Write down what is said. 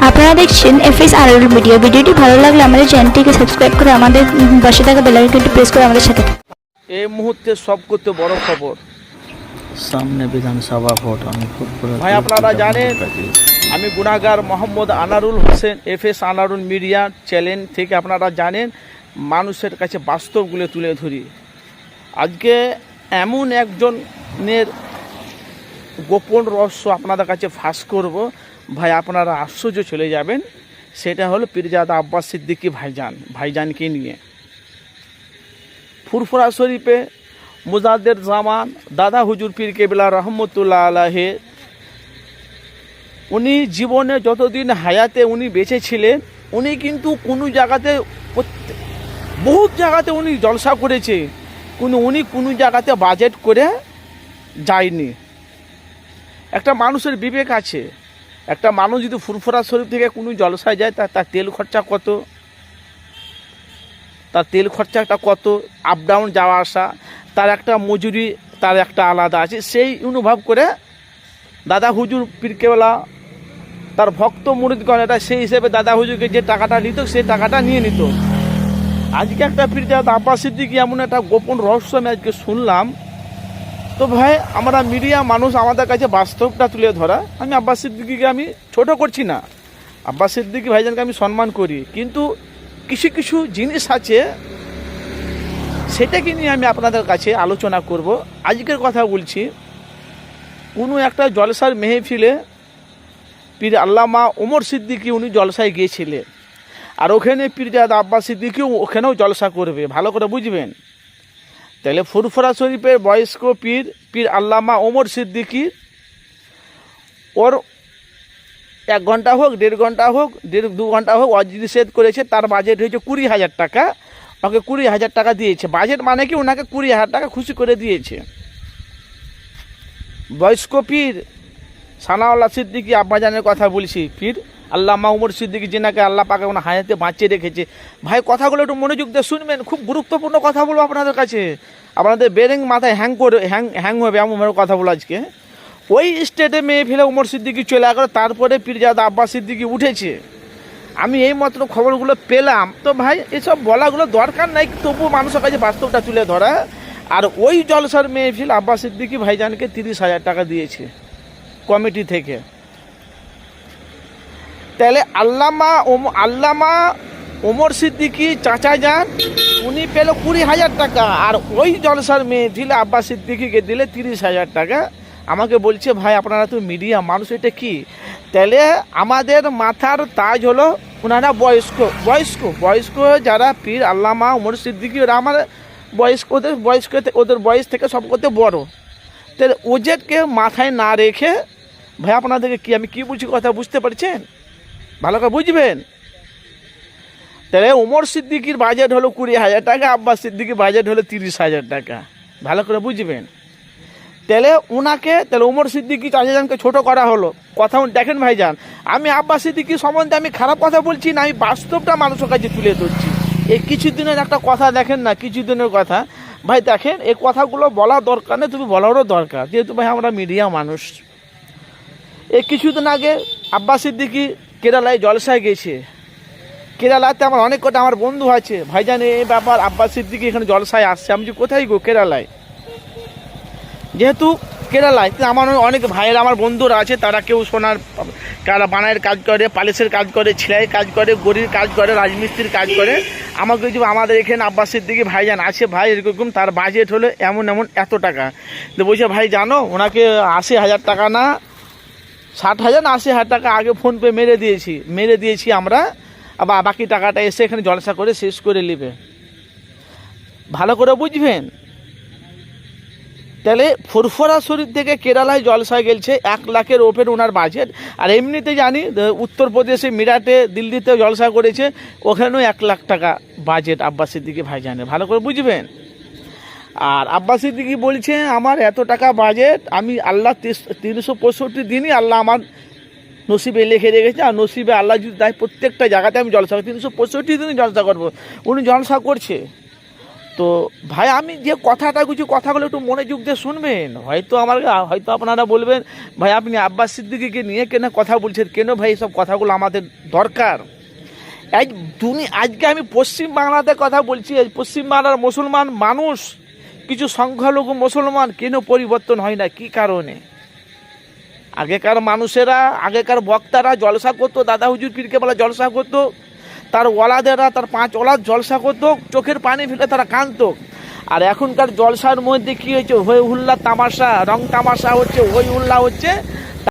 আপনারা দেখছেন FS RL video. ভিডিওটি ভালো লাগলে আমাদের চ্যানেলটিকে সাবস্ক্রাইব করে আমাদের পাশে থাকা বেল আইকনটি প্রেস করে আমাদের সাথে থাকুন। এই মুহূর্তে সবকথে বড় খবর, সামনে বিধানসভা ভোট। আমি ভাই আপনারা জানেন আমি গুনাহগার Mohammad Anarul Hossain, FS Anarul media channel থেকে আপনারা জানেন মানুষের কাছে বাস্তবগুলো তুলে ধরি। আজকে এমন একজনের গোপন রহস্য আপনাদের কাছে ফাঁস করব, ভাই আপনারা আশ্চর্য চলে যাবেন। সেটা হলো পীরজাদা আব্বাস সিদ্দিকী ভাইজানকে নিয়ে ফুরফুরা শরীফে মুজাদ্দেদ জামান দাদা হুজুর পীর কেবলা রহমতুল্লাহ আলাহে উনি জীবনে যতদিন হায়াতে উনি বেঁচে ছিলেন, উনি কিন্তু কোনো জায়গাতে বহুত জায়গাতে উনি জলসা করেছে, কিন্তু উনি কোনো জায়গাতে বাজেট করে যায়নি। একটা মানুষের বিবেক আছে, একটা মানুষ যদি ফুরফুরা শরীফ থেকে কোনো জলসায় যায় তার তেল খরচা কত, তার তেল খরচাটা কত, আপ ডাউন যাওয়া আসা, তার একটা মজুরি তার একটা আলাদা আছে। সেই অনুভব করে দাদা হুজুর পীর কেবলা তার ভক্ত মুরিদগণ এটা সেই হিসেবে দাদা হুজুরকে যে টাকাটা নিত সেই টাকাটা নিয়ে নিত। আজকে একটা পীরজাদা আব্বাস সিদ্দিকী এমন একটা গোপন রহস্য আমি আজকে শুনলাম। তো ভাই আমরা মিডিয়া মানুষ, আমাদের কাছে বাস্তবটা তুলে ধরা। আমি আব্বাস সিদ্দিকীকে আমি ছোট করছি না, আব্বাস সিদ্দিকী ভাইজানকে আমি সম্মান করি, কিন্তু কিছু কিছু জিনিস আছে সেটাকে নিয়ে আমি আপনাদের কাছে আলোচনা করব। আজকের কথা বলছি, কোনো একটা জলসার মেহফিলে পীর আল্লামা ওমর সিদ্দিকী উনি জলসায় গিয়েছিলেন, আর ওখানে পীরজাদা আব্বাস সিদ্দিকী ওখানেও জলসা করবে, ভালো করে বুঝবেন। তাহলে ফুরফুরা শরীফের বয়স্ক পীর আল্লামা ওমর সিদ্দিকী ওর 1 ঘন্টা হোক 1.5 ঘন্টা হোক 1.5-2 ঘন্টা হোক অনিষেধ করেছে। তার বাজেট হয়েছে 20,000 টাকা, ওকে 20,000 টাকা দিয়েছে। বাজেট মানে কি ওনাকে 20,000 টাকা খুশি করে দিয়েছে। বয়স্ক পীর সানাউল্লাহ সিদ্দিকী আব্বাজানের কথা বলছি, পীর আল্লামা ওমর সিদ্দিকী যেনাকে আল্লাহ পাকে ওনার হায়াতে বাঁচিয়ে রেখেছে। ভাই কথাগুলো একটু মনোযোগ দিয়ে শুনবেন, খুব গুরুত্বপূর্ণ কথা বলবো আপনাদের কাছে, আপনাদের বেরেং মাথায় হ্যাং হবে এমনভাবে কথা বলো। আজকে ওই স্টেটে মেয়ে ফেলে ওমর সিদ্দিকী চলে গেল, তারপরে পীরজাদা আব্বাস সিদ্দিকী উঠেছে। আমি এই মাত্র খবরগুলো পেলাম। তো ভাই এসব বলাগুলো দরকার নাই, তবু মানুষের কাছে বাস্তবটা তুলে ধরা। আর ওই জলসার মেহফিল আব্বাস সিদ্দিকী ভাইজানকে 30,000 টাকা দিয়েছে কমিটি থেকে। তাহলে আল্লামা ওমর সিদ্দিকী চাচা যান উনি পেল 20,000 টাকা, আর ওই জলসার মেহফিলে আব্বাস সিদ্দিকীকে দিলে 30,000 টাকা। আমাকে বলছে ভাই আপনারা তো মিডিয়া মানুষ, এটা কি? তাহলে আমাদের মাথার তাজ হলো ওনারা বয়স্ক যারা পীর আল্লামা ওমর সিদ্দিকী, ওরা আমার ওদের বয়স থেকে সব করতে বড়। তাহলে ওদেরকে মাথায় না রেখে ভাই আপনাদেরকে কি আমি কি বলছি কথা বুঝতে পারছেন? ভালো করে বুঝবেন। তাহলে ওমর সিদ্দিকীর বাজেট হলো 20,000 টাকা, আব্বাস সিদ্দিকীর বাজেট হলো 30,000 টাকা, ভালো করে বুঝবেন। তাহলে ওমর সিদ্দিকী চাচাজানকে ছোট করা হলো। কথা দেখেন ভাইজান, আমি আব্বাস সিদ্দিকী সম্বন্ধে আমি খারাপ কথা বলছি না, আমি বাস্তবটা মানুষের কাছে তুলে ধরছি। এই কিছুদিনের একটা কথা দেখেন না, কিছুদিনের কথা ভাই দেখেন, এই কথাগুলো বলা দরকার নেই, তুমি বলারও দরকার, যেহেতু ভাই আমরা মিডিয়া মানুষ। এই কিছুদিন আগে আব্বাস সিদ্দিকী কেরালায় জলসায় গেছে। কেরালাতে আমার অনেক কটা আমার বন্ধু আছে, ভাইজান এই ব্যাপার আব্বাস সিদ্দিকী এখানে জলসায় আসছে। আমি যে কোথায় গো? কেরালায়। যেহেতু কেরালায় আমার অনেক ভাইয়ের আমার বন্ধুরা আছে, তারা কেউ সোনার বানাইয়ের কাজ করে, পালিশের কাজ করে, সেলাইয়ের কাজ করে, গড়ির কাজ করে, রাজমিস্ত্রির কাজ করে। আমাকে যে আমাদের এখানে আব্বাস সিদ্দিকী ভাইজান আছে, ভাই এরকম তার বাজেট হলো এমন এত টাকা। তো বলছে ভাই জানো ওনাকে 80,000 টাকা না 60,000 না 80,000 টাকা আগে ফোনপে মেরে দিয়েছি আমরা, আবার বাকি টাকাটা এসে এখানে জলসা করে শেষ করে নেবে। ভালো করে বুঝবেন। তাহলে ফুরফুরা শরীফ থেকে কেরালায় জলসায় গেছে, 1 লাখের ওপর ওনার বাজেট। আর এমনিতে জানি উত্তরপ্রদেশে মিরাটে, দিল্লিতে জলসা করেছে, ওখানেও 1 লাখ টাকা বাজেট আব্বাস সিদ্দিকী ভাইজানের, ভালো করে বুঝবেন। আর আব্বাস সিদ্দিকী বলছে আমার এত টাকা বাজেট, আমি আল্লাহ 365 দিনই আল্লাহ আমার নসিবে লিখে রেখেছে, আর নসিবে আল্লাহ যদি তাই প্রত্যেকটা জায়গাতে আমি জলসা 365 দিনই জলসা করবো। উনি জলসা করছে। তো ভাই আমি যে কথাটা কিছু কথাগুলো একটু মনোযোগ দিয়ে শুনবেন। হয়তো আপনারা বলবেন ভাই আপনি আব্বাস সিদ্দিকীকে নিয়ে কেন কথা বলছেন, কেন ভাই সব কথাগুলো আমাদের দরকার। আজকে আমি পশ্চিম বাংলাতে কথা বলছি, পশ্চিম বাংলার মুসলমান মানুষ, কিছু সংখ্যালঘু মুসলমান কেন পরিবর্তন হয় না, কি কারণে? আগেকার মানুষেরা, আগেকার বক্তারা জলসা করতো, দাদা হুজুর পীরকে বলা জলসা করতো, তার ওয়ালাদেরা তার 5 ওয়ালাদ জলসা করতো, চোখের পানি ফেলে তারা কাঁদতো। আর এখনকার জলসার মধ্যে কি হয়েছে, হই হুল্লা তামাশা, রং তামাশা হচ্ছে, হই হুল্লা হচ্ছে,